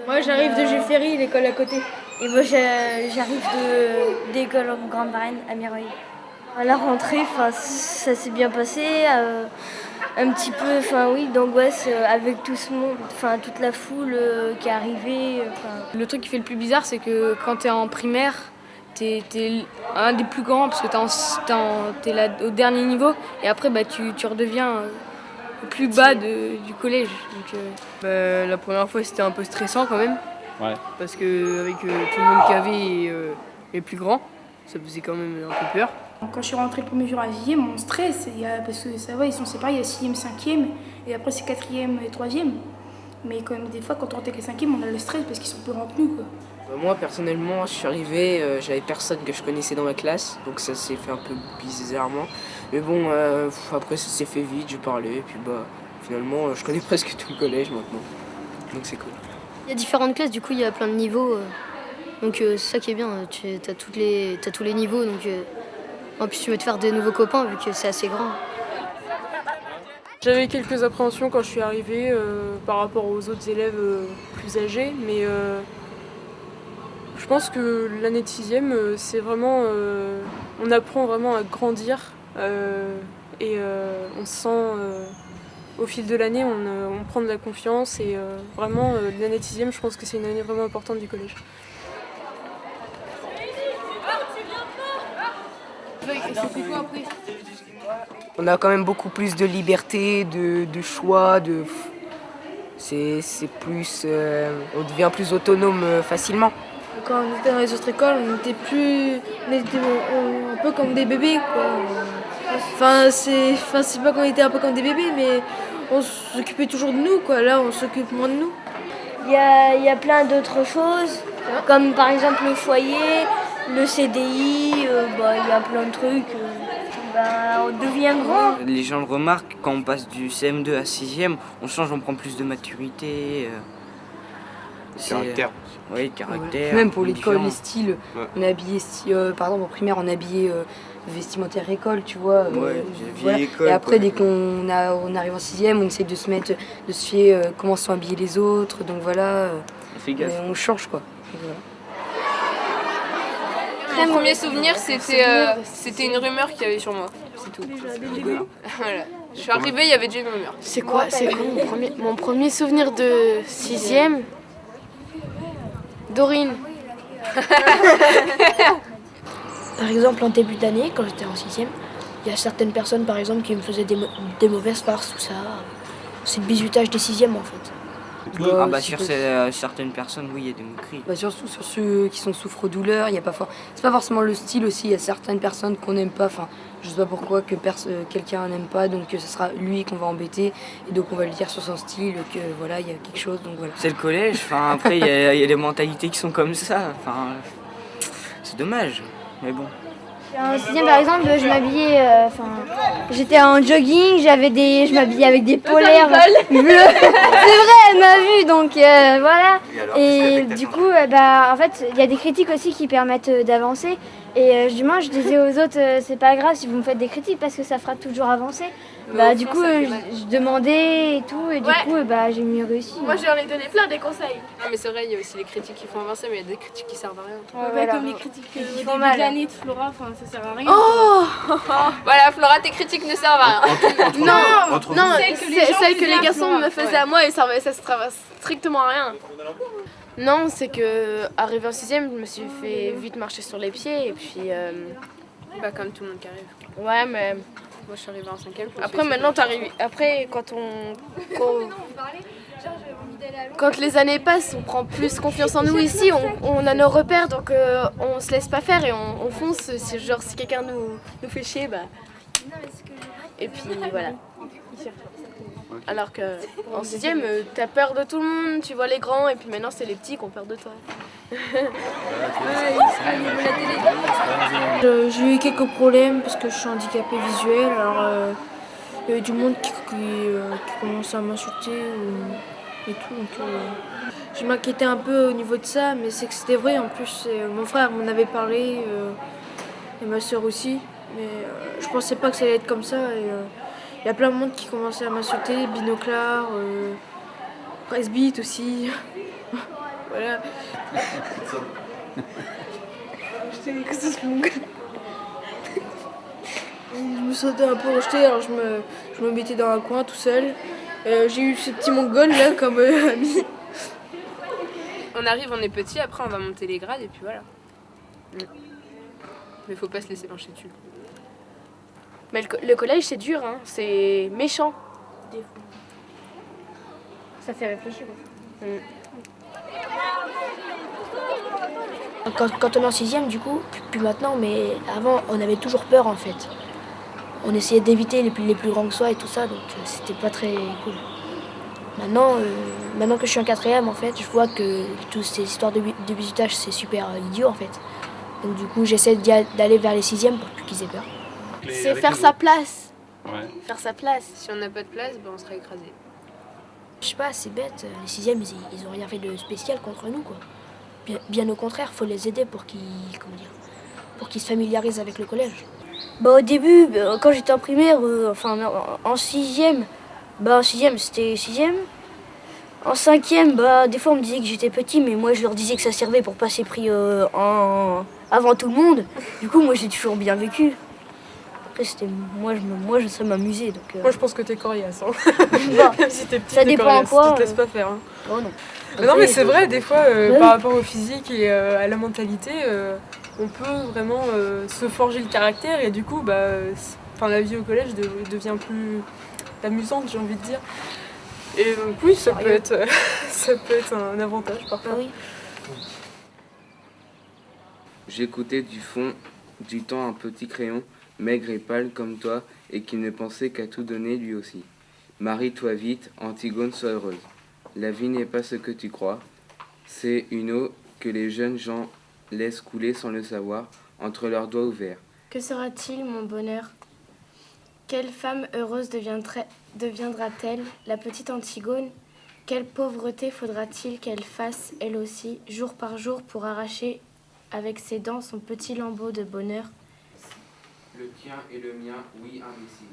Moi, j'arrive de Jules Ferry, l'école à côté. Et moi, j'arrive d'école en Grande-Varenne, à Mireille. À la rentrée, ça s'est bien passé. Un petit peu, oui, d'angoisse avec tout ce monde, toute la foule qui est arrivée. Le truc qui fait le plus bizarre, c'est que quand t'es en primaire, t'es un des plus grands parce que t'es là au dernier niveau. Et après, tu redeviens au plus bas du collège. Donc, la première fois, c'était un peu stressant quand même. Ouais. Parce qu'avec tout le monde qu'il y avait et plus grand, ça faisait quand même un peu peur. Quand je suis rentrée le premier jour à 6e, on stresse, parce que ça va, ils sont séparés, il y a 6e, 5e, et après c'est 4e et 3e. Mais quand même, des fois, quand on rentre avec les 5e, on a le stress parce qu'ils sont plus grands que nous, quoi. Moi, personnellement, je suis arrivé, j'avais personne que je connaissais dans ma classe, donc ça s'est fait un peu bizarrement. Mais bon, après ça s'est fait vite, j'ai parlé, et puis finalement, je connais presque tout le collège maintenant. Donc c'est cool. Il y a différentes classes, du coup, il y a plein de niveaux. Donc c'est ça qui est bien, t'as tous les niveaux. Donc, en plus, tu veux te faire des nouveaux copains vu que c'est assez grand. j'avais quelques appréhensions quand je suis arrivée par rapport aux autres élèves plus âgés, mais je pense que l'année de 6e, c'est vraiment... on apprend vraiment à grandir et on se sent... au fil de l'année, on prend de la confiance et vraiment, l'année de 6e, je pense que c'est une année vraiment importante du collège. On a quand même beaucoup plus de liberté, de choix, c'est plus... on devient plus autonome facilement. Quand on était dans les autres écoles, on était un peu comme des bébés, quoi. C'est pas qu'on était un peu comme des bébés, mais on s'occupait toujours de nous, quoi. Là, on s'occupe moins de nous. Il y a plein d'autres choses, comme par exemple le foyer, le CDI, il y a plein de trucs. On devient grand. Les gens le remarquent, quand on passe du CM2 à 6e, on change, on prend plus de maturité. Caractère. Oui, caractère. Même pour l'école, les styles, Ouais. on est habillé, par exemple en primaire, on est habillé vestimentaire école, tu vois. Vieille école, Et après, quoi. dès qu'on arrive en 6e, on essaie de se fier comment sont habillés les autres. Donc voilà, On fait gaffe. on change, quoi. Donc, voilà. Mon premier souvenir, c'était une rumeur qu'il y avait sur moi, c'est tout. Voilà. Je suis arrivée, il y avait déjà une rumeur. C'est quoi mon premier souvenir de 6e? Dorine. Par exemple, en début d'année, quand j'étais en 6e, il y a certaines personnes, par exemple, qui me faisaient des mauvaises farces, tout ça. C'est le bizutage des 6e, en fait. Sur certaines personnes, oui, il y a des moqueries. Surtout sur ceux qui sont souffre-douleur, c'est pas forcément le style aussi, il y a certaines personnes qu'on n'aime pas, je sais pas pourquoi que quelqu'un n'aime pas, donc ce sera lui qu'on va embêter, et donc on va lui dire sur son style que voilà, il y a quelque chose, donc voilà. C'est le collège, après il y a des mentalités qui sont comme ça, c'est dommage, mais bon. En 6e, par exemple, je m'habillais, j'étais en jogging, je m'habillais avec des polaires bleus. C'est vrai, elle m'a vu, donc voilà. Et du coup, en fait, il y a des critiques aussi qui permettent d'avancer. Et je disais aux autres, c'est pas grave si vous me faites des critiques parce que ça fera toujours avancer. Du coup, je demandais et tout, et du coup, j'ai mieux réussi. Moi, je leur ai donné plein des conseils. Non mais c'est vrai, il y a aussi les critiques qui font avancer, mais il y a des critiques qui servent à rien. Voilà. Comme les critiques au début de l'année de Flora, ça sert à rien. Oh voilà, Flora, tes critiques ne servent à rien. Non, celles que les garçons me faisaient à moi, et ça servait strictement à rien. Non, c'est que arrivé en 6e, je me suis fait vite marcher sur les pieds, et puis... Comme tout le monde qui arrive. Ouais, mais... Moi je suis arrivée en 5e. Après, maintenant, après, quand les années passent, on prend plus confiance en nous ici, on a nos repères, donc on se laisse pas faire et on fonce. Si quelqu'un nous fait chier, et puis voilà. Alors qu'en 6e, t'as peur de tout le monde, tu vois les grands, et puis maintenant c'est les petits qui ont peur de toi. J'ai eu quelques problèmes parce que je suis handicapée visuelle, alors il y avait du monde qui commençait à m'insulter et tout. Donc, je m'inquiétais un peu au niveau de ça, mais c'est que c'était vrai. En plus, mon frère m'en avait parlé et ma soeur aussi, mais je pensais pas que ça allait être comme ça. Il y a plein de monde qui commençait à m'insulter, Binoclard, Presbyte aussi. Voilà. J'étais les coussins sur mon gueule. Je me sentais un peu rejetée, alors je me mettais dans un coin tout seul. J'ai eu ce petit mongol là comme ami. On arrive, on est petit, après on va monter les grades et puis voilà. Mais faut pas se laisser pencher dessus. Mais le collège, c'est dur, hein. C'est méchant. Des fois. Ça fait réfléchir. Quand on est en 6e, du coup, plus maintenant, mais avant, on avait toujours peur en fait. On essayait d'éviter les plus grands que soi et tout ça, donc c'était pas très cool. Maintenant que je suis en 4e, en fait, je vois que toutes ces histoires de bizutage, c'est super idiot en fait. Donc du coup, j'essaie d'aller vers les 6e pour plus qu'ils aient peur. C'est faire sa place. Ouais. Faire sa place. Si on n'a pas de place, on sera écrasé. Je sais pas, c'est bête, les 6e, ils ont rien fait de spécial contre nous, quoi. Bien au contraire, faut les aider pour qu'ils se familiarisent avec le collège. Bah, au début, quand j'étais en primaire, en 6e, en 6e c'était 6e. En 5e, des fois on me disait que j'étais petit, mais moi je leur disais que ça servait pour passer pris avant tout le monde. Du coup, moi j'ai toujours bien vécu. Après, ça m'amusait. Donc, Moi je pense que t'es coriace. Hein. Même si t'es petite, ça dépend quoi. Tu te laisses pas faire. Hein. Oh non. Mais non, mais c'est vrai, des fois, par rapport au physique et à la mentalité, on peut vraiment se forger le caractère et du coup, la vie au collège devient plus amusante, j'ai envie de dire. Et donc oui, ça peut être un avantage parfois. Oui. J'écoutais du fond du temps un petit crayon, maigre et pâle comme toi, et qui ne pensait qu'à tout donner lui aussi. Marie-toi vite, Antigone, sois heureuse. La vie n'est pas ce que tu crois. C'est une eau que les jeunes gens laissent couler sans le savoir, entre leurs doigts ouverts. Que sera-t-il, mon bonheur? Quelle femme heureuse deviendra-t-elle, la petite Antigone? Quelle pauvreté faudra-t-il qu'elle fasse, elle aussi, jour par jour, pour arracher avec ses dents son petit lambeau de bonheur? Le tien et le mien, oui, imbécile.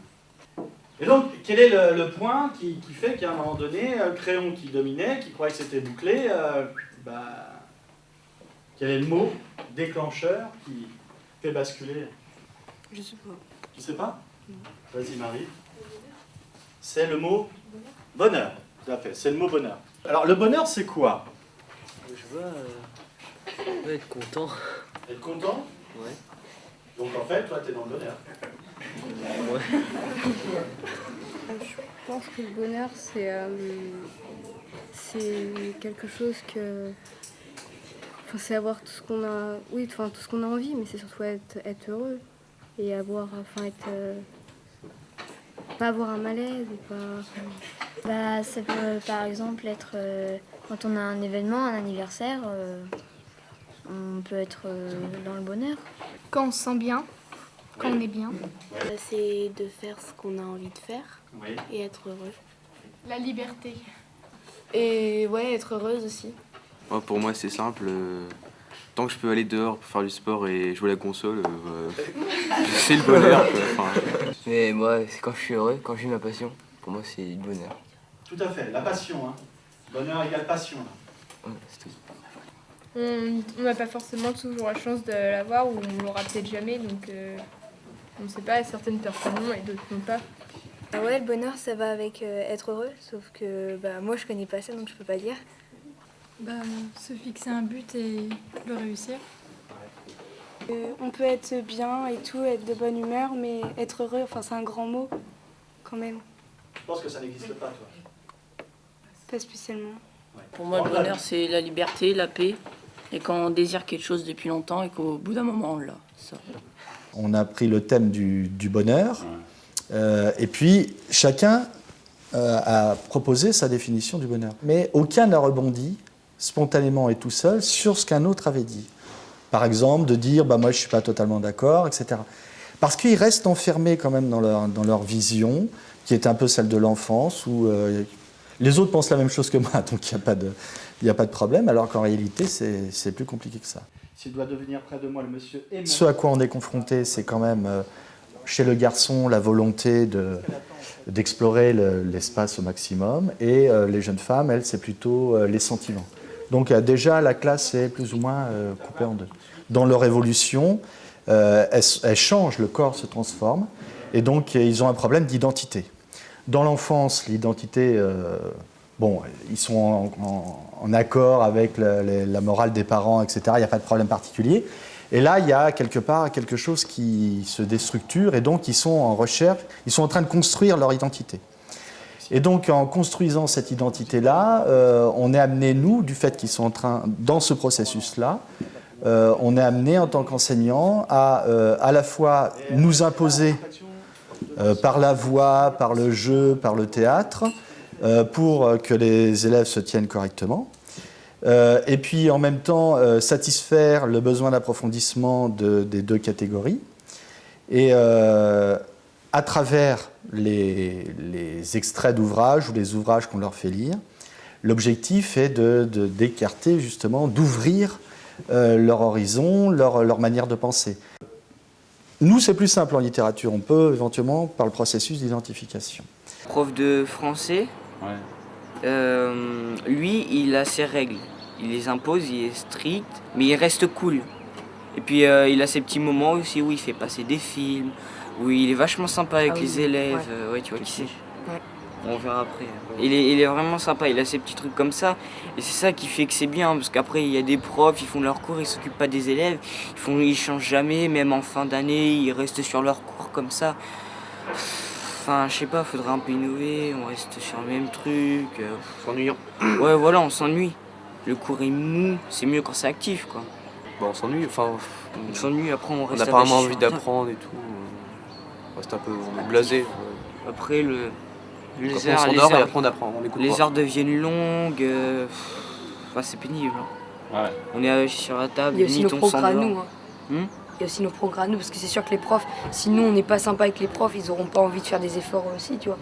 Et donc, quel est le point qui fait qu'à un moment donné, le crayon qui dominait, qui croyait que c'était bouclé, quel est le mot déclencheur qui fait basculer? Je sais pas. Tu sais pas? Vas-y Marie. C'est le mot bonheur. Tout à fait, c'est le mot bonheur. Alors le bonheur c'est quoi? Je vois être content. Être content? Ouais. Donc en fait, toi t'es dans le bonheur. Ouais. Je pense que le bonheur c'est quelque chose que... Enfin, c'est avoir tout ce qu'on a... Oui, tout ce qu'on a envie, mais c'est surtout être heureux. Et avoir... pas avoir un malaise et pas... Ça peut par exemple être quand on a un événement, un anniversaire, on peut être dans le bonheur. Quand on se sent bien, quand on est bien. C'est de faire ce qu'on a envie de faire et être heureux. La liberté. Et être heureuse aussi. Pour moi c'est simple, tant que je peux aller dehors pour faire du sport et jouer à la console, c'est le bonheur. Mais moi c'est quand je suis heureux, quand j'ai ma passion, pour moi c'est le bonheur. Tout à fait, la passion. Hein. Bonheur égale passion. Ouais, c'est tout. On n'a pas forcément toujours la chance de l'avoir ou on l'aura peut-être jamais, donc on ne sait pas, certaines personnes l'ont et d'autres n'ont pas. Ouais, le bonheur ça va avec être heureux, sauf que moi je connais pas ça donc je peux pas dire. Se fixer un but et le réussir. On peut être bien et tout, être de bonne humeur, mais être heureux, c'est un grand mot quand même. Je pense que ça n'existe pas toi. Pas spécialement. Ouais. Pour moi le bonheur c'est la liberté, la paix. Et quand on désire quelque chose depuis longtemps et qu'au bout d'un moment on l'a. On a pris le thème du bonheur et puis chacun a proposé sa définition du bonheur. Mais aucun n'a rebondi spontanément et tout seul sur ce qu'un autre avait dit. Par exemple, de dire moi je ne suis pas totalement d'accord, etc. Parce qu'ils restent enfermés quand même dans leur vision, qui est un peu celle de l'enfance, où les autres pensent la même chose que moi, donc il n'y a pas de problème, alors qu'en réalité c'est plus compliqué que ça. S'il doit devenir près de moi, le monsieur aimant. Ce à quoi on est confronté, c'est quand même, chez le garçon, la volonté d'explorer l'espace au maximum, et les jeunes femmes, elles, c'est plutôt les sentiments. Donc déjà, la classe est plus ou moins coupée en deux. Dans leur évolution, elle change, le corps se transforme, et donc ils ont un problème d'identité. Dans l'enfance, l'identité, ils sont en accord avec la morale des parents, etc. Il n'y a pas de problème particulier. Et là, il y a quelque part quelque chose qui se déstructure, et donc ils sont en recherche, ils sont en train de construire leur identité. Et donc, en construisant cette identité-là, on est amené, nous, du fait qu'ils sont en train, dans ce processus-là, on est amené en tant qu'enseignants à la fois nous imposer par la voix, par le jeu, par le théâtre, pour que les élèves se tiennent correctement. Et puis, en même temps, satisfaire le besoin d'approfondissement des deux catégories. Et à travers les extraits d'ouvrages ou les ouvrages qu'on leur fait lire, l'objectif est d'écarter justement, d'ouvrir leur horizon, leur manière de penser. Nous, c'est plus simple en littérature. On peut éventuellement, par le processus d'identification. Prof de français, lui, il a ses règles. Il les impose, il est strict, mais il reste cool. Et puis, il a ses petits moments aussi où il fait passer des films, où il est vachement sympa avec les élèves. Ouais, tu vois qui c'est. On verra après. Il est vraiment sympa, il a ses petits trucs comme ça. Et c'est ça qui fait que c'est bien, parce qu'après, il y a des profs, ils font leurs cours, ils s'occupent pas des élèves. Ils changent jamais, même en fin d'année, ils restent sur leurs cours comme ça. Enfin, je sais pas, faudrait un peu innover, on reste sur le même truc. S'ennuyant. Ouais, voilà, on s'ennuie. Le cours est mou, c'est mieux quand c'est actif, quoi. Bon, on s'ennuie, enfin... On s'ennuie, après on reste... On n'a pas vraiment envie d'apprendre et tout. On reste un peu blasé. Après, les heures, on s'endort et après on apprend, on écoute les heures deviennent longues, enfin, c'est pénible. Ouais. On est sur la table, il y a aussi nos progrès à nous. Il y a aussi nos progrès à nous, parce que c'est sûr que les profs, si nous on n'est pas sympa avec les profs, ils n'auront pas envie de faire des efforts aussi, tu vois.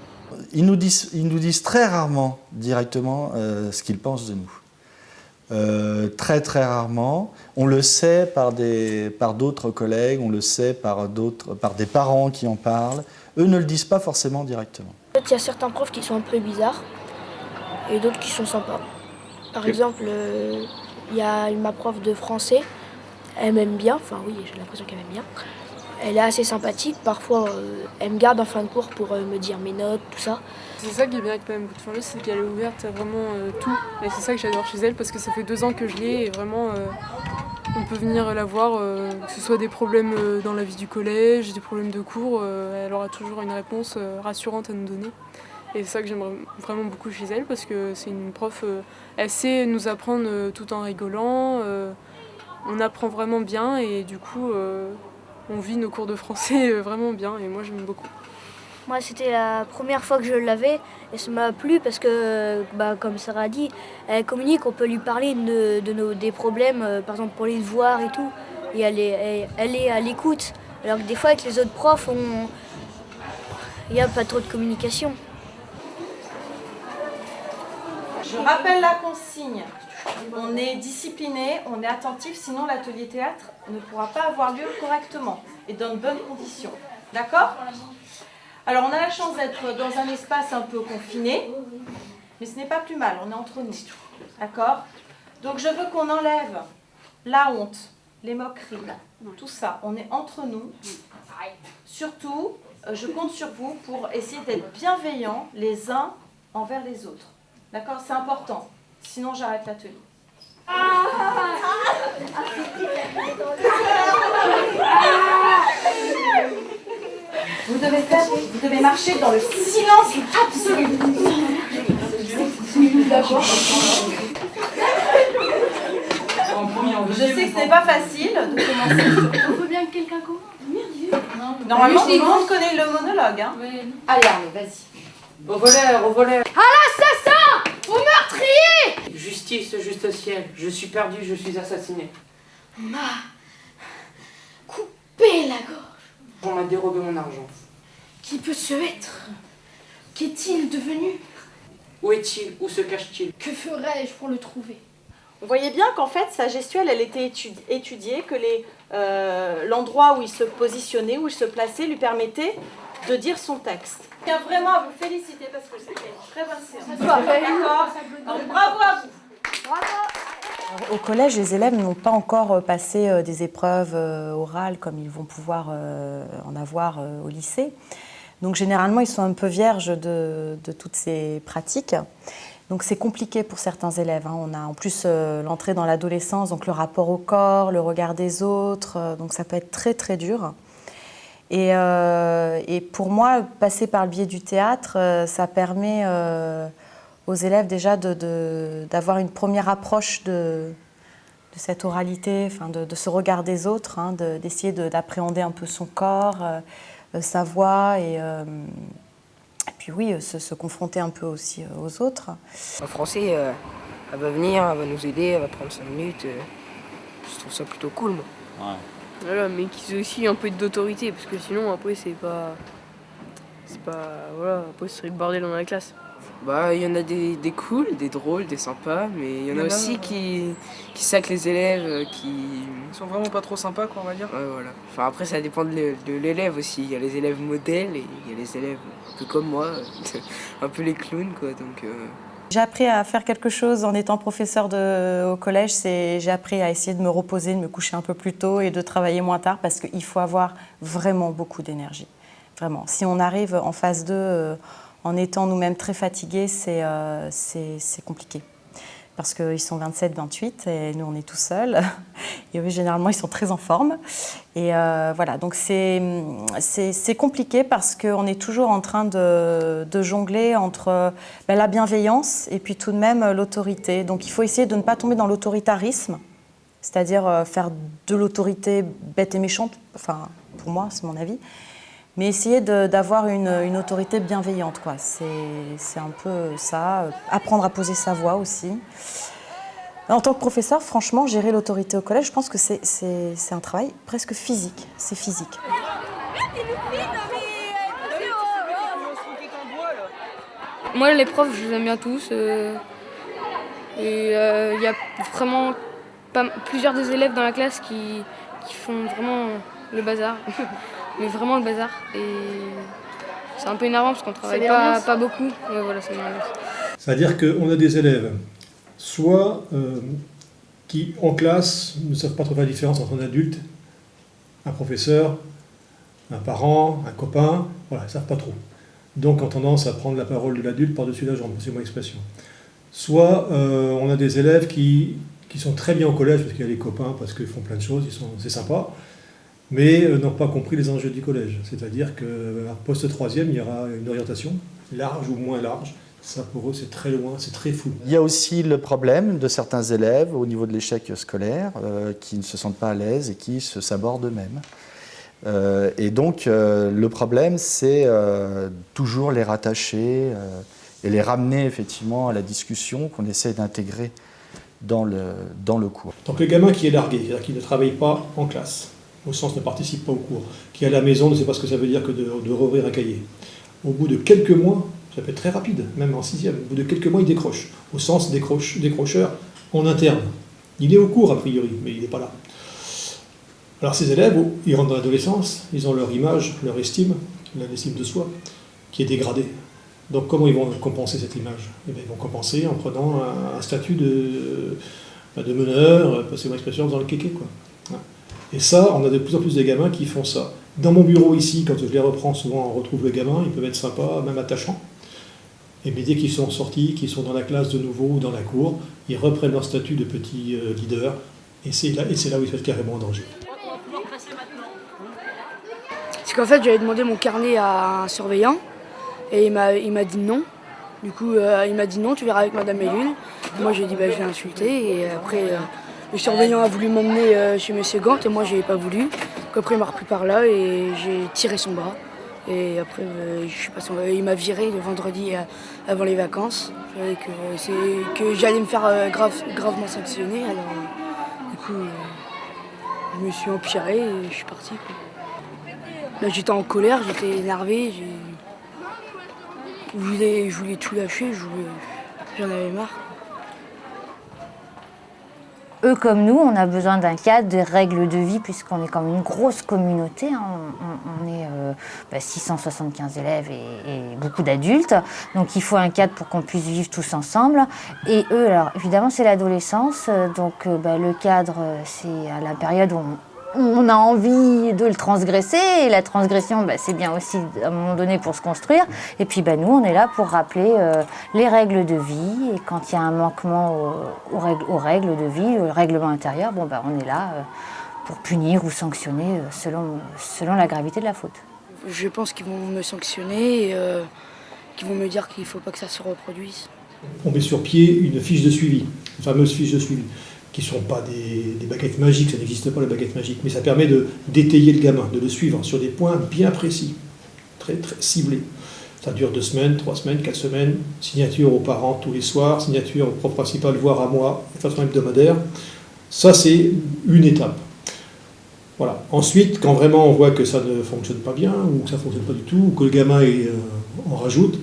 Ils nous disent très rarement directement ce qu'ils pensent de nous. Très très rarement. On le sait par d'autres collègues, on le sait par des parents qui en parlent. Eux ne le disent pas forcément directement. En fait, il y a certains profs qui sont un peu bizarres et d'autres qui sont sympas. Par exemple, il y a ma prof de français, elle m'aime bien, enfin oui, j'ai l'impression qu'elle m'aime bien. Elle est assez sympathique, parfois elle me garde en fin de cours pour me dire mes notes, tout ça. C'est ça qui est bien avec Madame Boutefangeux, c'est qu'elle est ouverte à vraiment tout. Et c'est ça que j'adore chez elle, parce que ça fait 2 ans que je l'ai et vraiment on peut venir la voir, que ce soit des problèmes dans la vie du collège, des problèmes de cours, elle aura toujours une réponse rassurante à nous donner. Et c'est ça que j'aimerais vraiment beaucoup chez elle, parce que c'est une prof, elle sait nous apprendre tout en rigolant, on apprend vraiment bien et du coup on vit nos cours de français vraiment bien et moi j'aime beaucoup. Moi, c'était la première fois que je l'avais et ça m'a plu parce que, comme Sarah a dit, elle communique, on peut lui parler des problèmes, par exemple pour les devoirs et tout, et elle est à l'écoute. Alors que des fois, avec les autres profs, il n'y a pas trop de communication. Je rappelle la consigne. On est discipliné, on est attentif, sinon l'atelier théâtre ne pourra pas avoir lieu correctement et dans de bonnes conditions. D'accord ? Alors on a la chance d'être dans un espace un peu confiné, mais ce n'est pas plus mal, on est entre nous. D'accord ? Donc je veux qu'on enlève la honte, les moqueries, tout ça. On est entre nous. Surtout, je compte sur vous pour essayer d'être bienveillants les uns envers les autres. D'accord ? C'est important. Sinon, j'arrête l'atelier. Vous devez marcher dans le silence absolu. D'accord. Je sais que ce n'est pas facile de commencer. On veut bien que quelqu'un commence. Normalement, tout le monde connaît le monologue. Hein. Allez, Arnaud, vas-y. Au voleur, au voleur. À l'assassin! Au meurtrier! Justice, juste ciel. Je suis perdu, je suis assassiné. On m'a coupé la gorge. On m'a dérobé mon argent. Qui peut ce être? Qu'est-il devenu? Où est-il? Où se cache-t-il? Que ferais-je pour le trouver? Vous voyez bien qu'en fait, sa gestuelle, elle était étudiée, que l'endroit où il se positionnait, où il se plaçait, lui permettait de dire son texte. Je tiens vraiment à vous féliciter parce que c'était une très bonne séance. D'accord? Donc, bravo à vous. Bravo. Au collège, les élèves n'ont pas encore passé des épreuves orales comme ils vont pouvoir en avoir au lycée. Donc généralement, ils sont un peu vierges de toutes ces pratiques. Donc c'est compliqué pour certains élèves. On a en plus l'entrée dans l'adolescence, donc le rapport au corps, le regard des autres. Donc ça peut être très très dur. Et pour moi, passer par le biais du théâtre, ça permet aux élèves déjà d'avoir une première approche de cette oralité, enfin de ce regard des autres, d'essayer d'appréhender un peu son corps, sa voix et puis oui, se confronter un peu aussi aux autres. En français, elle va venir, elle va nous aider, elle va prendre 5 minutes. Je trouve ça plutôt cool, moi. Ouais. Voilà, mais qu'ils aient aussi un peu d'autorité, parce que sinon, après, c'est pas... Voilà, après, ce serait le bordel dans la classe. Bah, il y en a des cools, des drôles, des sympas, mais il y en a aussi qui sacent les élèves, qui... Ils sont vraiment pas trop sympas, quoi, on va dire. Ouais, voilà. Enfin, après, ça dépend de l'élève aussi. Il y a les élèves modèles et il y a les élèves un peu comme moi, un peu les clowns, quoi, donc... J'ai appris à faire quelque chose en étant professeur au collège, j'ai appris à essayer de me reposer, de me coucher un peu plus tôt et de travailler moins tard parce qu'il faut avoir vraiment beaucoup d'énergie. Vraiment. Si on arrive en phase 2 en étant nous-mêmes très fatigués, c'est compliqué. Parce qu'ils sont 27, 28 et nous on est tout seuls. Et eux, généralement, ils sont très en forme. Et voilà, donc c'est compliqué parce qu'on est toujours en train de jongler entre la bienveillance et puis tout de même l'autorité. Donc il faut essayer de ne pas tomber dans l'autoritarisme, c'est-à-dire faire de l'autorité bête et méchante, enfin pour moi, c'est mon avis. Mais essayer d'avoir une autorité bienveillante, quoi. C'est un peu ça. Apprendre à poser sa voix aussi. En tant que professeur, franchement, gérer l'autorité au collège, je pense que c'est un travail presque physique. C'est physique. Moi, les profs, je les aime bien tous. Et il y a vraiment plusieurs des élèves dans la classe qui font vraiment le bazar. Mais vraiment le bazar. Et c'est un peu énervant parce qu'on travaille pas beaucoup. Ouais, voilà, c'est énervant. C'est-à-dire qu'on a des élèves, soit qui en classe ne savent pas trop faire la différence entre un adulte, un professeur, un parent, un copain, voilà, ils ne savent pas trop. Donc ont tendance à prendre la parole de l'adulte par-dessus la jambe, c'est mon expression. Soit on a des élèves qui sont très bien au collège parce qu'il y a les copains, parce qu'ils font plein de choses, c'est sympa, mais n'ont pas compris les enjeux du collège. C'est-à-dire qu'à post-troisième, il y aura une orientation, large ou moins large. Ça, pour eux, c'est très loin, c'est très flou. Il y a aussi le problème de certains élèves au niveau de l'échec scolaire qui ne se sentent pas à l'aise et qui se sabordent eux-mêmes. Et donc, le problème, c'est toujours les rattacher et les ramener effectivement à la discussion qu'on essaie d'intégrer dans le cours. Donc, le gamin qui est largué, c'est-à-dire qui ne travaille pas en classe, au sens ne participe pas au cours, qui à la maison ne sait pas ce que ça veut dire que de rouvrir un cahier. Au bout de quelques mois, ça peut être très rapide, même en 6e, au bout de quelques mois, il décroche, au sens décrocheur en interne. Il est au cours, a priori, mais il n'est pas là. Alors ces élèves, ils rentrent dans l'adolescence, ils ont leur image, leur estime de soi, qui est dégradée. Donc comment ils vont compenser cette image? Eh bien, ils vont compenser en prenant un statut de meneur, passez-moi l'expression, dans le kéké, quoi. Et ça, on a de plus en plus de gamins qui font ça. Dans mon bureau ici, quand je les reprends, souvent on retrouve le gamin, ils peuvent être sympas, même attachants. Et mais dès qu'ils sont sortis, qu'ils sont dans la classe de nouveau ou dans la cour, ils reprennent leur statut de petit leader, et c'est là où ils se mettent carrément en danger. C'est qu'en fait, j'avais demandé mon carnet à un surveillant, et il m'a dit non. Du coup, il m'a dit non, tu verras avec Madame Ellune. Moi, j'ai dit, je vais insulter, et après... Le surveillant a voulu m'emmener chez M. Gant et moi je n'ai pas voulu. Donc après il m'a repris par là et j'ai tiré son bras. Et après il m'a viré le vendredi avant les vacances. Que j'allais me faire gravement sanctionner. Alors du coup je me suis empiré et je suis parti. Là, j'étais en colère, j'étais énervé. Je voulais tout lâcher, j'en avais marre. eux comme nous, on a besoin d'un cadre, de règles de vie, puisqu'on est comme une grosse communauté. Hein. On est 675 élèves et beaucoup d'adultes. Donc il faut un cadre pour qu'on puisse vivre tous ensemble. Et eux, alors évidemment, c'est l'adolescence. Donc le cadre, c'est à la période où on a envie de le transgresser. Et la transgression, c'est bien aussi à un moment donné pour se construire. Et puis nous, on est là pour rappeler les règles de vie. Et quand il y a un manquement aux règles de vie, au règlement intérieur, on est là pour punir ou sanctionner selon la gravité de la faute. Je pense qu'ils vont me sanctionner et qu'ils vont me dire qu'il ne faut pas que ça se reproduise. On met sur pied une fiche de suivi, une fameuse fiche de suivi, qui ne sont pas des baguettes magiques, ça n'existe pas les baguettes magiques, mais ça permet d'étayer le gamin, de le suivre sur des points bien précis, très, très ciblés. Ça dure 2 semaines, 3 semaines, 4 semaines, signature aux parents tous les soirs, signature au prof principal, voire à moi, de façon hebdomadaire. Ça, c'est une étape. Voilà. Ensuite, quand vraiment on voit que ça ne fonctionne pas bien, ou que ça ne fonctionne pas du tout, ou que le gamin en rajoute,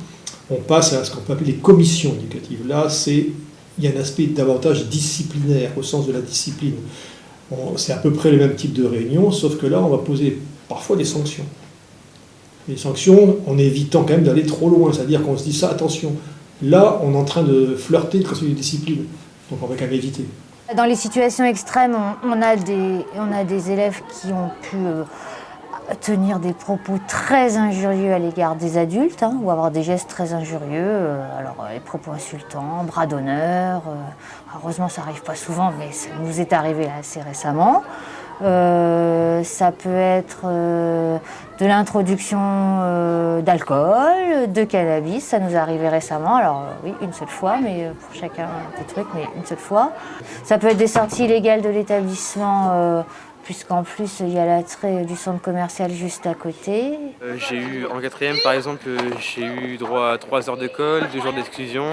on passe à ce qu'on peut appeler les commissions éducatives. Là, il y a un aspect davantage disciplinaire, au sens de la discipline. C'est à peu près le même type de réunion, sauf que là, on va poser parfois des sanctions. Les sanctions, en évitant quand même d'aller trop loin, c'est-à-dire qu'on se dit ça, attention, là, on est en train de flirter le concept de discipline, donc on va quand même éviter. Dans les situations extrêmes, on a des élèves qui ont pu tenir des propos très injurieux à l'égard des adultes, ou avoir des gestes très injurieux, alors les propos insultants, bras d'honneur. Heureusement, ça n'arrive pas souvent, mais ça nous est arrivé assez récemment. Ça peut être de l'introduction d'alcool, de cannabis, ça nous est arrivé récemment, alors oui, une seule fois, mais pour chacun des trucs, mais une seule fois. Ça peut être des sorties illégales de l'établissement, puisqu'en plus il y a l'attrait du centre commercial juste à côté. J'ai eu, en 4e par exemple, j'ai eu droit à 3 heures de colle, 2 jours d'exclusion,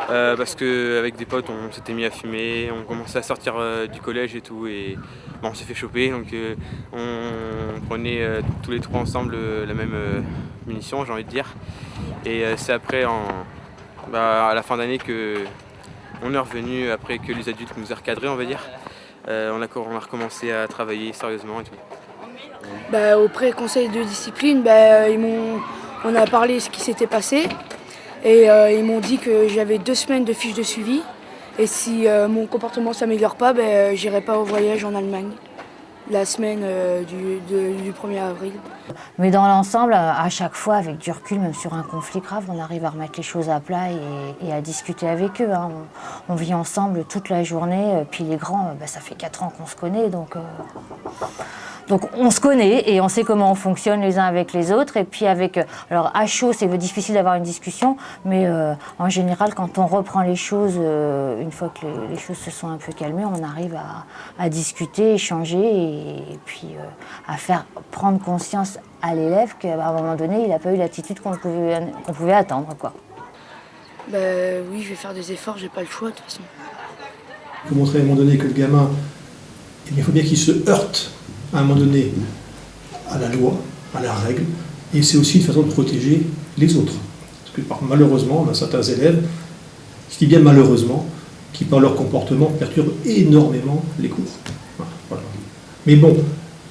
parce qu'avec des potes on s'était mis à fumer, on commençait à sortir du collège et tout, et on s'est fait choper, donc on prenait tous les 3 ensemble la même munition, j'ai envie de dire. Et c'est après, à la fin d'année, qu'on est revenu, après que les adultes nous aient recadrés, on va dire. On a recommencé à travailler sérieusement et tout. Au pré-conseil de discipline, on a parlé de ce qui s'était passé et ils m'ont dit que j'avais 2 semaines de fiche de suivi et si mon comportement ne s'améliore pas, j'irai pas au voyage en Allemagne la semaine du 1er avril. Mais dans l'ensemble, à chaque fois, avec du recul, même sur un conflit grave, on arrive à remettre les choses à plat et à discuter avec eux. On vit ensemble toute la journée, puis les grands, ça fait 4 ans qu'on se connaît, donc on se connaît et on sait comment on fonctionne les uns avec les autres. Et puis alors à chaud, c'est difficile d'avoir une discussion, mais en général, quand on reprend les choses, une fois que les choses se sont un peu calmées, on arrive à discuter, échanger et puis à faire prendre conscience à l'élève qu'à un moment donné, il n'a pas eu l'attitude qu'on pouvait attendre, quoi. Oui, je vais faire des efforts, j'ai pas le choix de toute façon. Il faut montrer à un moment donné que le gamin, il faut bien qu'il se heurte à un moment donné à la loi, à la règle, et c'est aussi une façon de protéger les autres. Parce que malheureusement, on a certains élèves, je dis bien malheureusement, qui par leur comportement perturbent énormément les cours. Voilà. Mais bon,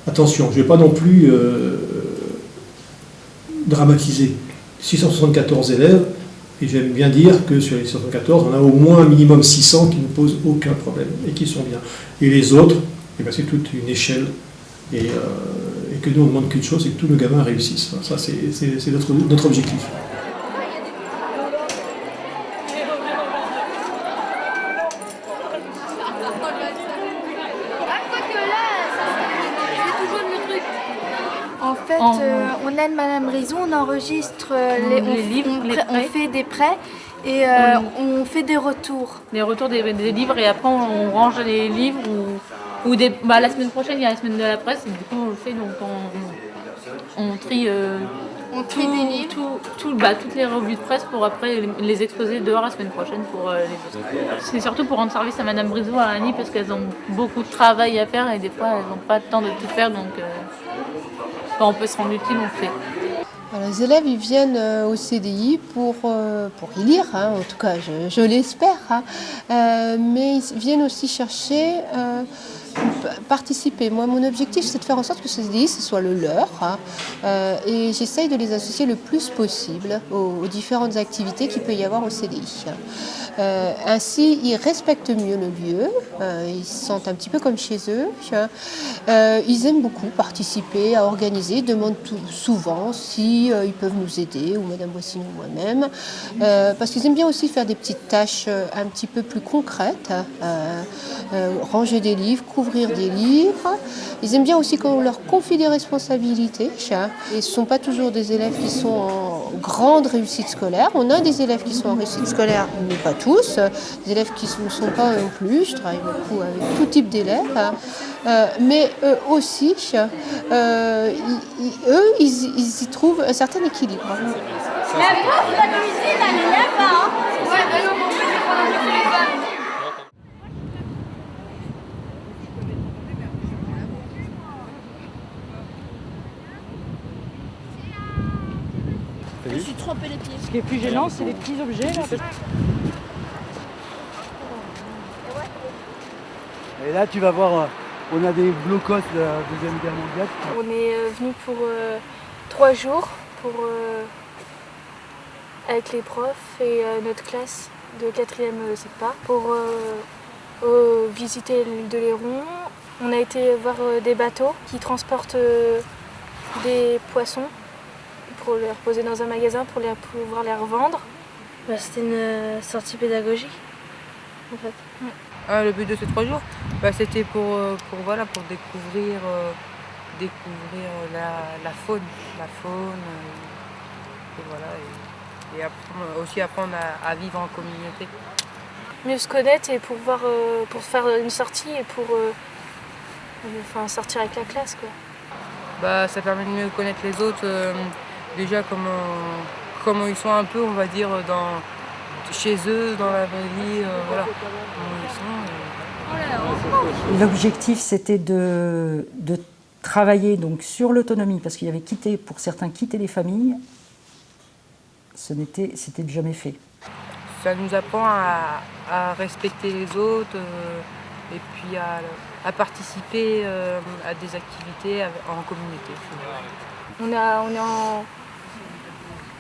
attention, je ne vais pas non plus dramatiser. 674 élèves, et j'aime bien dire que sur les 674, on a au moins un minimum 600 qui ne posent aucun problème et qui sont bien. Et les autres, c'est toute une échelle. Et que nous on ne demande qu'une chose, c'est que tous nos gamins réussissent. Ça, c'est notre objectif. En fait, on aide Madame Brison, on enregistre les livres, on fait des prêts et on fait des retours. Des retours des livres et après on range les livres ou la semaine prochaine il y a la semaine de la presse et du coup on le fait, donc on trie des livres, toutes les revues de presse pour après les exposer dehors la semaine prochaine pour les autres. C'est surtout pour rendre service à Madame Brison, à Annie, parce qu'elles ont beaucoup de travail à faire et des fois elles n'ont pas le temps de tout faire, donc quand on peut se rendre utile, on le fait. Alors, les élèves ils viennent au CDI pour y lire, hein, en tout cas je l'espère, hein. Mais ils viennent aussi chercher participer. Moi, mon objectif, c'est de faire en sorte que ce CDI, ce soit le leur, hein, et j'essaye de les associer le plus possible aux différentes activités qu'il peut y avoir au CDI. Ainsi, ils respectent mieux le lieu, ils se sentent un petit peu comme chez eux. Ils aiment beaucoup participer, à organiser, demandent souvent si ils peuvent nous aider, ou Madame Boissine ou moi-même, parce qu'ils aiment bien aussi faire des petites tâches un petit peu plus concrètes, ranger des livres, couvrir des livres. Ils aiment bien aussi qu'on leur confie des responsabilités. Et ce ne sont pas toujours des élèves qui sont en grande réussite scolaire. On a des élèves qui sont en réussite scolaire, mais pas tous. Des élèves qui ne sont pas non plus. Je travaille beaucoup avec tout type d'élèves. Mais eux aussi, ils y trouvent un certain équilibre. La prof de la cuisine, elle est là-bas. Ouais, alors on peut les femmes. Je me suis trempé les pieds. Ce qui est plus gênant, c'est les petits objets là. Et là, tu vas voir, on a des blocos de la Deuxième Guerre mondiale. On est venu pour 3 jours avec les profs et notre classe de 4e CEPA pour visiter l'île de Léron. On a été voir des bateaux qui transportent des poissons pour les reposer dans un magasin pour pouvoir les revendre. C'était une sortie pédagogique en fait. Le but de ces 3 jours, c'était pour découvrir la faune. Et apprendre à vivre en communauté. Mieux se connaître et pour faire une sortie et pour sortir avec la classe, quoi. Ça permet de mieux connaître les autres, déjà comment ils sont un peu, on va dire, chez eux, dans la vraie vie, comment ils sont. L'objectif, c'était de travailler donc sur l'autonomie, parce qu'il y avait pour certains quitter les familles, c'était jamais fait. Ça nous apprend à respecter les autres et puis à participer à des activités en communauté. On est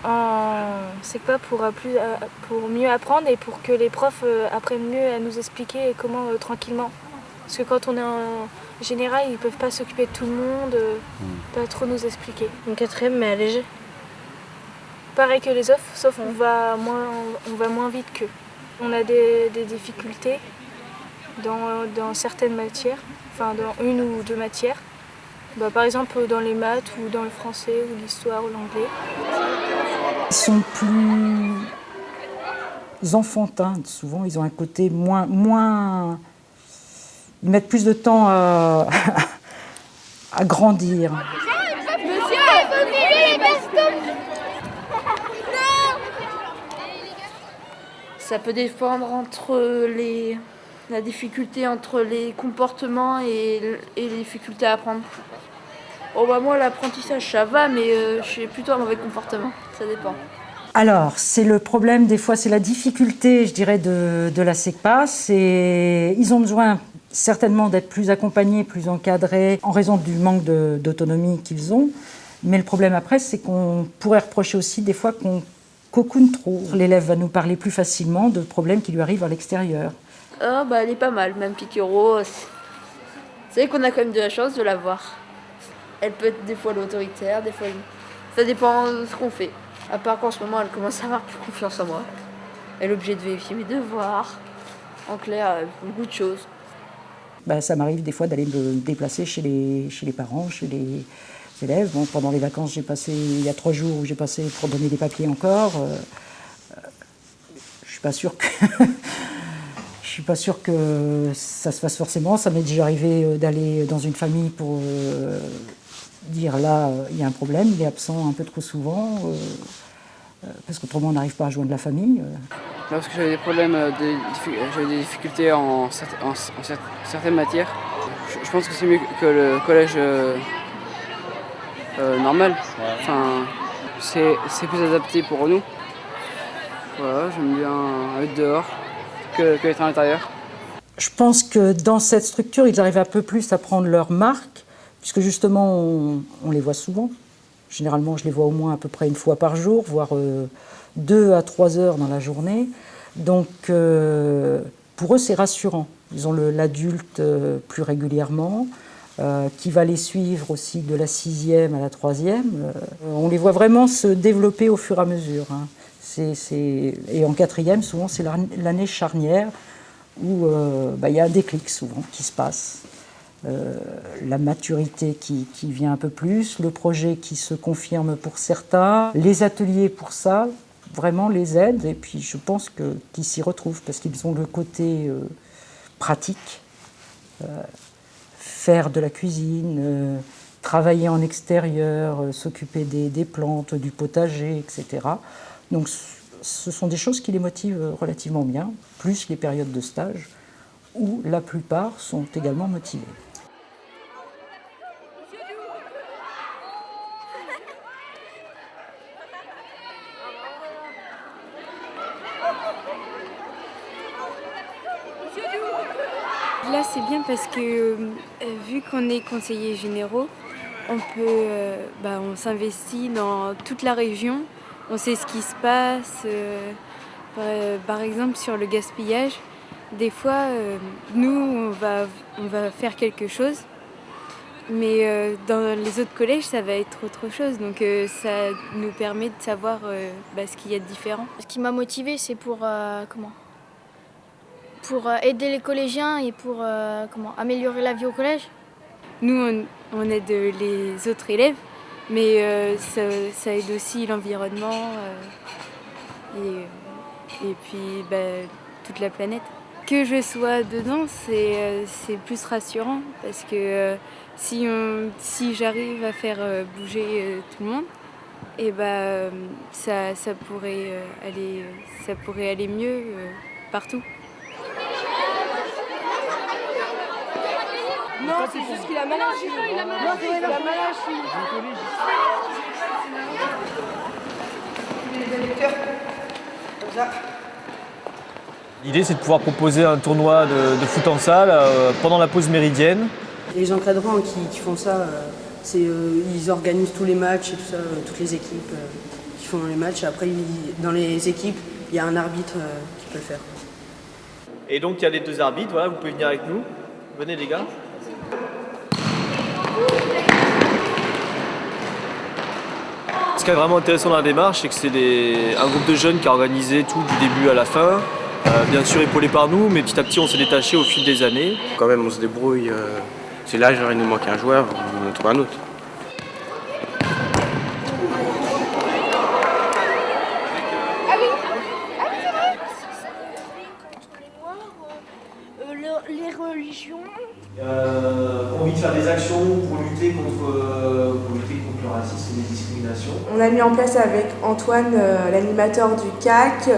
en SECPA pour mieux apprendre et pour que les profs apprennent mieux à nous expliquer comment tranquillement. Parce que quand on est en général, ils ne peuvent pas s'occuper de tout le monde, pas trop nous expliquer. En 4e, mais allégé. Pareil que les autres, sauf on va moins vite qu'eux. On a des difficultés dans certaines matières, enfin dans 1 ou 2 matières. Par exemple dans les maths ou dans le français ou l'histoire ou l'anglais. Ils sont plus enfantins, souvent ils ont un côté moins... Ils mettent plus de temps à grandir. Monsieur, vous filez les bastons. Ça peut dépendre la difficulté entre les comportements et les difficultés à apprendre. Moi, l'apprentissage, ça va, mais je suis plutôt un mauvais comportement. Ça dépend. Alors, c'est le problème, des fois, c'est la difficulté, je dirais, de la SECPA. Ils ont besoin certainement d'être plus accompagnés, plus encadrés, en raison du manque d'autonomie qu'ils ont. Mais le problème après, c'est qu'on pourrait reprocher aussi des fois qu'on cocoon trop. L'élève va nous parler plus facilement de problèmes qui lui arrivent à l'extérieur. Elle est pas mal, même Piquero. C'est vrai qu'on a quand même de la chance de la voir. Elle peut être des fois l'autoritaire, des fois... Ça dépend de ce qu'on fait. À part qu'en ce moment, elle commence à avoir plus confiance en moi. Elle est obligée de vérifier mes devoirs. En clair, beaucoup de choses. Ça m'arrive des fois d'aller me déplacer chez les parents, chez les élèves. Pendant les vacances, il y a 3 jours où j'ai passé pour donner des papiers encore. Je suis pas sûre que... Je suis pas sûre que ça se fasse forcément. Ça m'est déjà arrivé d'aller dans une famille pour dire là, il y a un problème, il est absent un peu trop souvent, parce qu'autrement on n'arrive pas à joindre la famille. Parce que j'avais des problèmes, j'avais des difficultés en certaines matières. Je pense que c'est mieux que le collège normal. Enfin, C'est plus adapté pour nous. Voilà, j'aime bien être dehors que être à l'intérieur. Je pense que dans cette structure, ils arrivent un peu plus à prendre leur marque, puisque justement, on les voit souvent. Généralement, je les vois au moins à peu près une fois par jour, voire 2 à 3 heures dans la journée. Donc, pour eux, c'est rassurant. Ils ont l'adulte plus régulièrement, qui va les suivre aussi de la 6e à la 3e. On les voit vraiment se développer au fur et à mesure. Hein. Et en 4e, souvent, c'est l'année charnière où il y a un déclic souvent qui se passe. La maturité qui vient un peu plus, le projet qui se confirme pour certains, les ateliers pour ça, vraiment les aident. Et puis je pense qu'ils s'y retrouvent parce qu'ils ont le côté pratique, faire de la cuisine, travailler en extérieur, s'occuper des plantes, du potager, etc. Donc ce sont des choses qui les motivent relativement bien, plus les périodes de stage où la plupart sont également motivés. Là, c'est bien parce que vu qu'on est conseillers généraux, on s'investit dans toute la région, on sait ce qui se passe. Par exemple, sur le gaspillage, des fois, nous, on va faire quelque chose, mais dans les autres collèges, ça va être autre chose. Donc, ça nous permet de savoir ce qu'il y a de différent. Ce qui m'a motivée, c'est pour aider les collégiens et pour améliorer la vie au collège. Nous, on aide les autres élèves, mais ça aide aussi l'environnement et puis toute la planète. Que je sois dedans, c'est plus rassurant parce que si j'arrive à faire bouger tout le monde, ça pourrait aller mieux partout. Non, c'est juste qu'il a mal agi. Il a mal agi. L'idée, c'est de pouvoir proposer un tournoi de foot en salle pendant la pause méridienne. Les encadrants qui font ça, ils organisent tous les matchs et tout ça, toutes les équipes qui font les matchs. Après, dans les équipes, il y a un arbitre qui peut le faire. Et donc, il y a les 2 arbitres, voilà, vous pouvez venir avec nous. Venez les gars. Ce qui est vraiment intéressant dans la démarche, c'est que c'est un groupe de jeunes qui a organisé tout du début à la fin. Bien sûr épaulé par nous, mais petit à petit on s'est détaché au fil des années. Quand même on se débrouille. Si là il nous manque un joueur, on en trouve un autre. Les religions. Envie de faire des actions pour lutter contre le racisme et les discriminations. On a mis en place avec Antoine, l'animateur du CAC,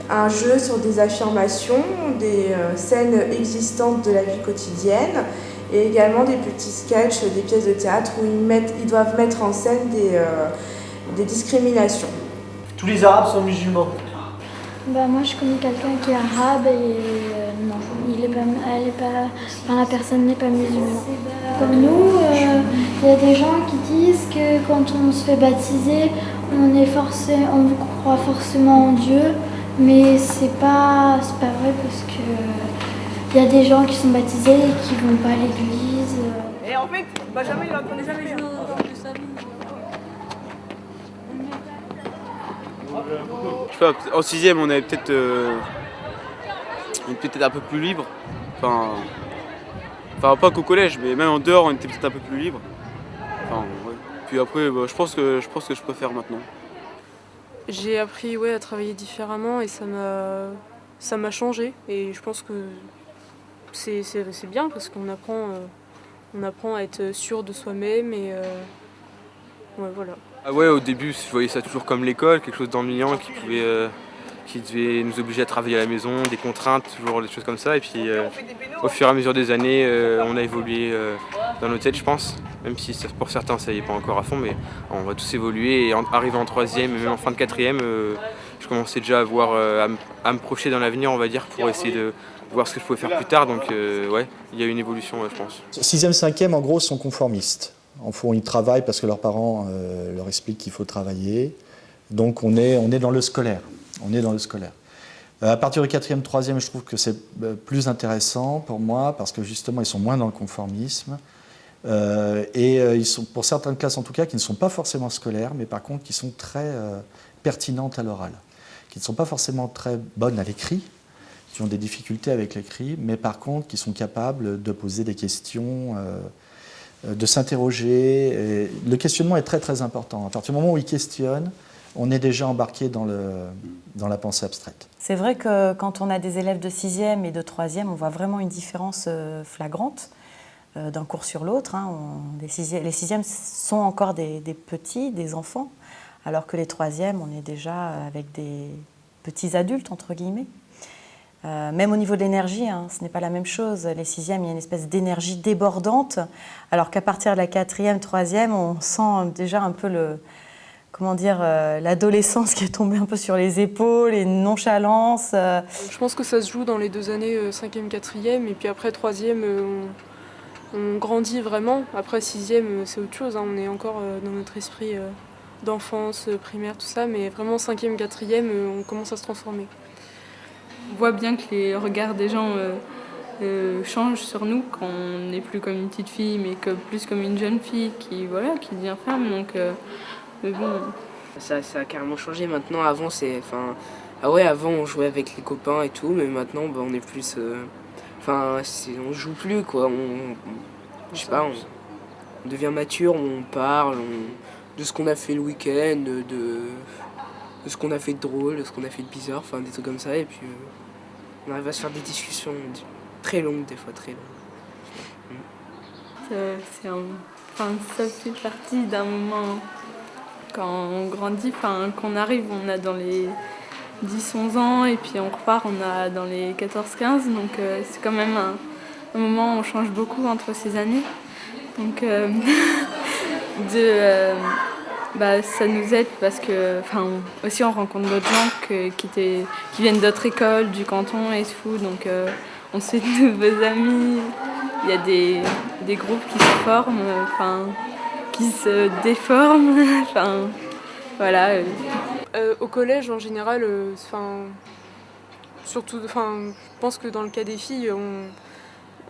un jeu sur des affirmations, des scènes existantes de la vie quotidienne et également des petits sketchs, des pièces de théâtre où ils doivent mettre en scène des discriminations. Tous les Arabes sont musulmans. Moi je connais quelqu'un qui est arabe et non, la personne n'est pas musulmane. Comme nous, il y a des gens qui disent que quand on se fait baptiser, on croit forcément en Dieu, mais c'est pas vrai parce que il y a des gens qui sont baptisés et qui vont pas à l'église. Et en fait, Benjamin il ne jamais joué au foot de sa vie. Je sais pas, en 6e on avait peut-être un peu plus libre. Enfin pas qu'au collège, mais même en dehors on était peut-être un peu plus libre. Ouais. Puis après je pense que je préfère maintenant. J'ai appris à travailler différemment et ça m'a changé et je pense que c'est bien parce qu'on apprend à être sûr de soi-même et voilà. Ah ouais, au début je voyais ça toujours comme l'école, quelque chose d'ennuyant qui qui devaient nous obliger à travailler à la maison, des contraintes, toujours des choses comme ça. Et puis au fur et à mesure des années, on a évolué dans notre tête, je pense. Même si pour certains ça y est pas encore à fond, mais on va tous évoluer. Et arrivé en 3e et même en fin de 4e, je commençais déjà à me projeter dans l'avenir, on va dire, pour essayer de voir ce que je pouvais faire plus tard. Donc ouais, il y a eu une évolution, je pense. 6e, 5e, en gros, sont conformistes. En fond, ils travaillent parce que leurs parents leur expliquent qu'il faut travailler. Donc on est dans le scolaire. À partir du 4e, 3e, je trouve que c'est plus intéressant pour moi parce que justement, ils sont moins dans le conformisme. Ils sont, pour certaines classes en tout cas, qui ne sont pas forcément scolaires, mais par contre qui sont très pertinentes à l'oral, qui ne sont pas forcément très bonnes à l'écrit, qui ont des difficultés avec l'écrit, mais par contre qui sont capables de poser des questions, de s'interroger. Le questionnement est très très important. À partir du moment où ils questionnent, on est déjà embarqué dans la pensée abstraite. C'est vrai que quand on a des élèves de 6e et de 3e, on voit vraiment une différence flagrante d'un cours sur l'autre. Les 6e sont encore des petits, des enfants, alors que les 3e, on est déjà avec des petits adultes, entre guillemets. Même au niveau de l'énergie, ce n'est pas la même chose. Les 6e, il y a une espèce d'énergie débordante, alors qu'à partir de la 4e, 3e, on sent déjà un peu l'adolescence qui est tombée un peu sur les épaules, et une nonchalance. Je pense que ça se joue dans les 2 années 5e, 4e, et puis après 3e, on grandit vraiment. Après 6e, c'est autre chose, on est encore dans notre esprit d'enfance, primaire, tout ça, mais vraiment 5e, 4e, on commence à se transformer. On voit bien que les regards des gens changent sur nous quand on n'est plus comme une petite fille, mais plus comme une jeune fille qui devient femme. Donc, mais bon. Ça a carrément changé maintenant. Avant, avant on jouait avec les copains et tout, mais maintenant on est plus. On joue plus quoi. Je sais pas, on devient mature, on parle de ce qu'on a fait le week-end, de ce qu'on a fait de drôle, de ce qu'on a fait de bizarre, des trucs comme ça, et puis on arrive à se faire des discussions très longues, des fois très longues. Ça fait partie d'un moment quand on grandit, qu'on arrive, on a dans les 10-11 ans, et puis on repart, on a dans les 14-15, donc c'est quand même un moment où on change beaucoup entre ces années. Donc ça nous aide parce que, aussi on rencontre d'autres gens qui viennent d'autres écoles, du canton et tout, donc on se fait de nouveaux amis. Il y a des groupes qui se forment, qui se déforment, voilà. Au collège, en général, surtout, je pense que dans le cas des filles,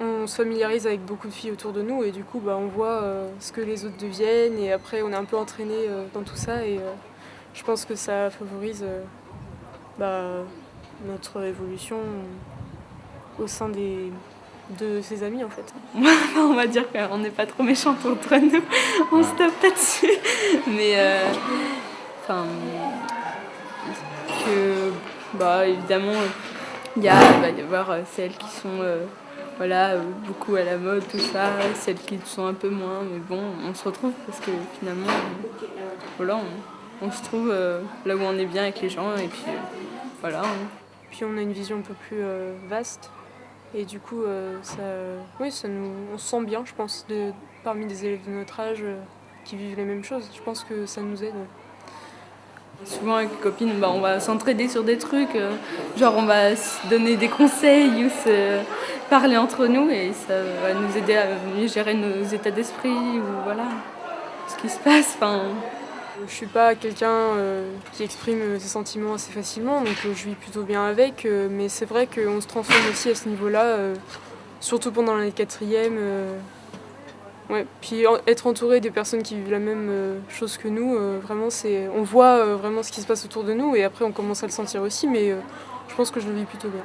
on se familiarise avec beaucoup de filles autour de nous, et du coup on voit ce que les autres deviennent, et après on est un peu entraîné dans tout ça, et je pense que ça favorise notre évolution au sein de ses amis en fait. On va dire qu'on n'est pas trop méchants entre nous, on se tape là-dessus, mais évidemment il va y avoir celles qui sont beaucoup à la mode, tout ça, celles qui le sont un peu moins, mais bon, on se retrouve parce que finalement, on se trouve là où on est bien avec les gens, et puis voilà. Puis on a une vision un peu plus vaste, et du coup, on se sent bien, je pense, parmi des élèves de notre âge qui vivent les mêmes choses. Je pense que ça nous aide. Souvent avec les copines, on va s'entraider sur des trucs, genre on va se donner des conseils ou se parler entre nous, et ça va nous aider à mieux gérer nos états d'esprit ou ce qui se passe. Je suis pas quelqu'un qui exprime ses sentiments assez facilement, donc je vis plutôt bien avec, mais c'est vrai qu'on se transforme aussi à ce niveau-là, surtout pendant l'année 4e. Puis être entouré des personnes qui vivent la même chose que nous, vraiment, on voit vraiment ce qui se passe autour de nous, et après on commence à le sentir aussi, mais je pense que je le vis plutôt bien.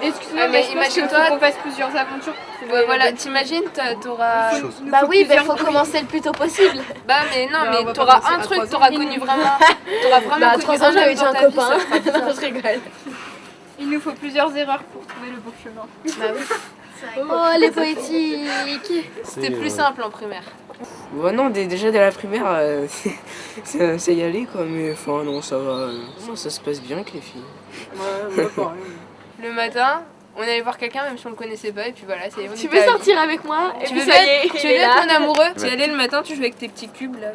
Excuse-moi, mais imagine-toi qu'on fasse plusieurs aventures. T'imagines, t'auras. Il faut commencer le plus tôt possible. Mais t'auras un truc, t'auras connu vraiment. T'auras vraiment connu 3 ans, j'avais déjà un copain. Non, je rigole. Il nous faut plusieurs erreurs pour trouver le bon chemin. Oh, les poétiques. C'était plus simple en primaire. Bah non, déjà dès la primaire, c'est y aller quoi, mais enfin non, ça va. Non, ça se passe bien avec les filles. Ouais, pareil. Le matin, on allait voir quelqu'un même si on le connaissait pas et puis voilà, c'est. Tu veux sortir avec moi? Et Tu puis veux ça y est, être il est là. mon amoureux? Tu y allais le matin, tu jouais avec tes petits cubes là.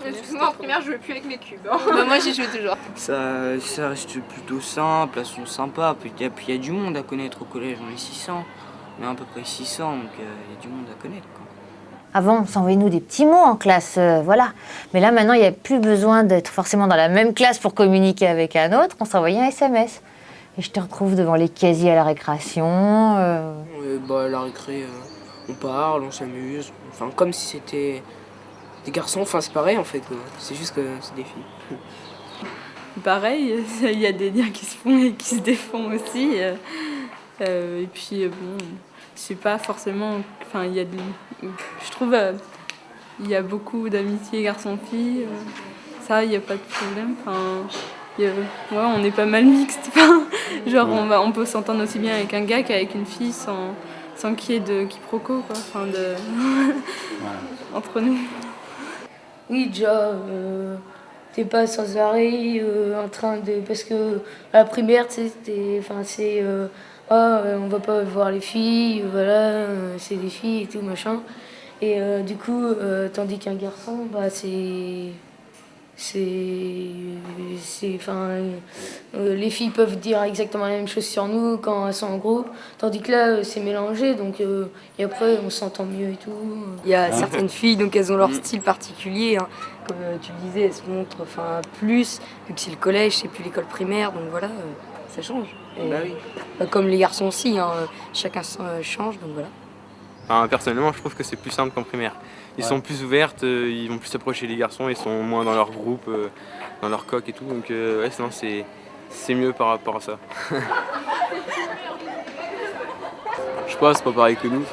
Excuse-moi, en primaire, je jouais plus avec mes cubes. Bah, moi j'y joue toujours. Ça reste plutôt simple, elles sont sympas. Puis il y a du monde à connaître au collège, on est 600. On est à peu près 600, donc il y a du monde à connaître, quoi. Avant, on s'envoyait nous des petits mots en classe, voilà. Mais là, maintenant, il n'y a plus besoin d'être forcément dans la même classe pour communiquer avec un autre. On s'envoyait un SMS. Et je te retrouve devant les casiers à la récréation. Bah, à la récré, on parle, on s'amuse. Enfin, comme si c'était des garçons. Enfin, c'est pareil en fait, quoi. C'est juste que c'est des filles. Pareil, il y a des liens qui se font et qui se défont aussi. Et puis, bon, c'est pas forcément. Enfin, il y a je trouve il y a beaucoup d'amitié garçon-fille. Ça, il n'y a pas de problème. Enfin, ouais, on est pas mal mixte. Genre, on peut s'entendre aussi bien avec un gars qu'avec une fille sans qu'il y ait de quiproquo, quoi. Enfin, entre nous. Oui, déjà, t'es pas sans arrêt en train de. Parce que à la primaire, tu sais, c'est. On va pas voir les filles, voilà, c'est des filles et tout, machin. Et du coup, tandis qu'un garçon, bah, les filles peuvent dire exactement la même chose sur nous quand elles sont en groupe, tandis que là, c'est mélangé, donc et après, on s'entend mieux et tout. Il y a certaines filles, donc elles ont leur style particulier, hein. Comme tu le disais, elles se montrent plus, vu que c'est le collège, c'est plus l'école primaire, donc voilà, ça change. Et, bah oui. Comme les garçons aussi, hein, chacun change, donc voilà. Enfin, personnellement, je trouve que c'est plus simple qu'en primaire. Ils sont plus ouvertes, ils vont plus s'approcher des garçons, ils sont moins dans leur groupe, dans leur coque et tout. Donc ouais, sinon c'est mieux par rapport à ça. Je sais pas, c'est pas pareil que nous.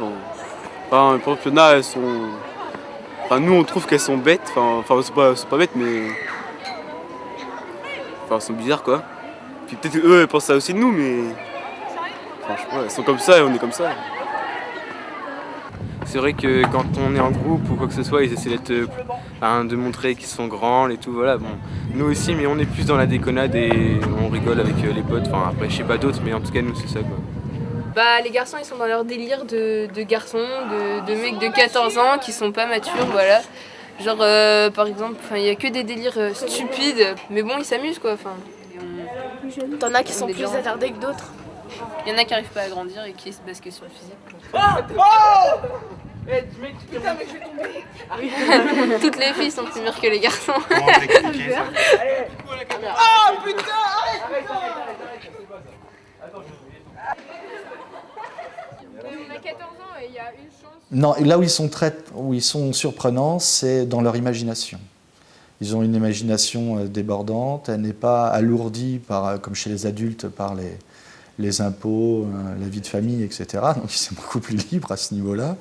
Enfin, pour il y en a, elles sont. Enfin, nous on trouve qu'elles sont bêtes. Enfin, c'est pas bête, mais. Enfin, elles sont bizarres quoi. Puis peut-être eux, elles pensent ça aussi de nous, mais. Enfin, je sais pas, elles sont comme ça et on est comme ça. C'est vrai que quand on est en groupe ou quoi que ce soit, ils essaient de montrer qu'ils sont grands et tout, voilà. Bon, nous aussi, mais on est plus dans la déconnade et on rigole avec les potes. Enfin, après, je sais pas d'autres, mais en tout cas, nous, c'est ça, quoi. Bah, les garçons, ils sont dans leur délire de garçons, de mecs de 14 ans qui sont pas matures, voilà. Genre, par exemple, il y a que des délires stupides, mais bon, ils s'amusent, quoi. T'en as qui sont plus attardés que d'autres. Il y en a qui arrivent pas à grandir et qui se basent que sur le physique. Putain, mais je vais tomber. Toutes les filles sont plus mûres que les garçons. Oh putain, arrête. On a 14 ans et il y a une chance. Non, là où ils sont surprenants, c'est dans leur imagination. Ils ont une imagination débordante, elle n'est pas alourdie, comme chez les adultes, par les impôts, la vie de famille, etc. Donc ils sont beaucoup plus libres à ce niveau-là.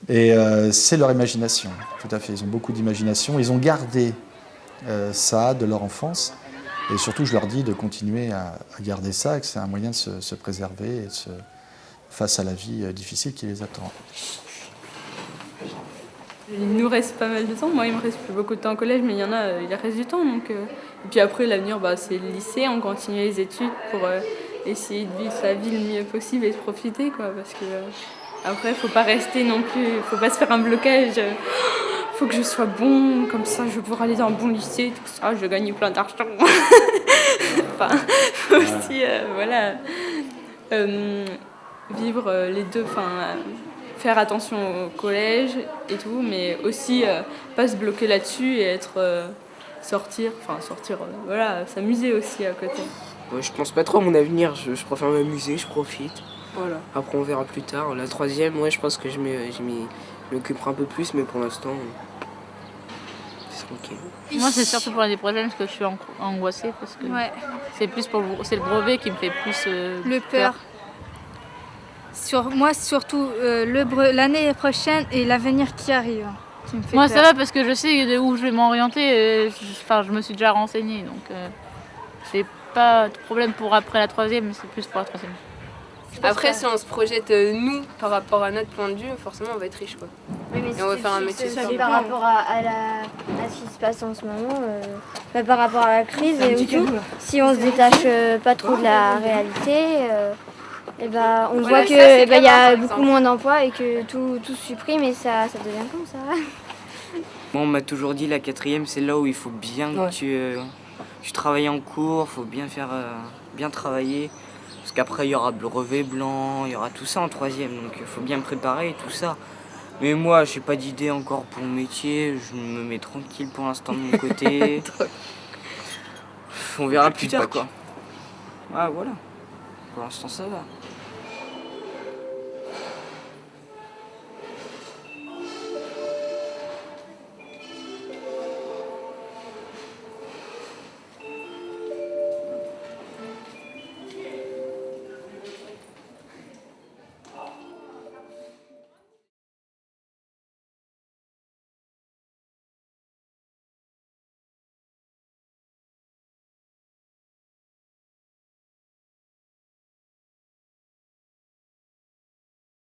Et c'est leur imagination, tout à fait. Ils ont beaucoup d'imagination. Ils ont gardé ça de leur enfance. Et surtout, je leur dis de continuer à garder ça, et que c'est un moyen de se préserver face à la vie difficile qui les attend. Il nous reste pas mal de temps. Moi, il me reste plus beaucoup de temps au collège, mais il y en a, il reste du temps. Donc, et puis après, l'avenir, c'est le lycée. On continue les études pour essayer de vivre sa vie le mieux possible et de profiter, quoi. Parce que après, faut pas rester non plus, faut pas se faire un blocage. Faut que je sois bon, comme ça, je vais pouvoir aller dans un bon lycée, tout ça. Je vais gagner plein d'argent. Enfin, faut aussi, voilà, vivre les deux. Faire attention au collège et tout, mais aussi pas se bloquer là-dessus et sortir, voilà, s'amuser aussi à côté. Ouais, je pense pas trop à mon avenir, je préfère m'amuser, je profite. Voilà. Après on verra plus tard. La troisième, ouais, je pense que je m'occuperai un peu plus, mais pour l'instant, c'est tranquille. Moi c'est surtout pour l'année prochaine parce que je suis angoissée, parce que c'est le brevet qui me fait plus peur. Moi, surtout l'année prochaine et l'avenir qui arrive. Qui me fait Moi, peur. ça va parce que je sais où je vais m'orienter. Je me suis déjà renseignée, donc c'est pas de problème pour après la troisième, mais c'est plus pour la troisième. Après, si on se projette nous par rapport à notre point de vue, forcément on va être riche quoi. Oui, mais et on va faire un métier. par rapport à ce qui se passe en ce moment, par rapport à la crise, et si on se détache pas trop de la réalité, et on voit qu'il y a beaucoup moins d'emplois et que tout se supprime et ça devient comme ça. Moi, on m'a toujours dit la 4e, c'est là où il faut bien que tu travailles en cours, faut bien bien travailler. Parce qu'après, il y aura le brevet blanc, il y aura tout ça en 3e, donc il faut bien préparer et tout ça. Mais moi, je n'ai pas d'idée encore pour mon métier, je me mets tranquille pour l'instant de mon côté. On verra plus tard, quoi. Ah, voilà. Pour l'instant, ça va.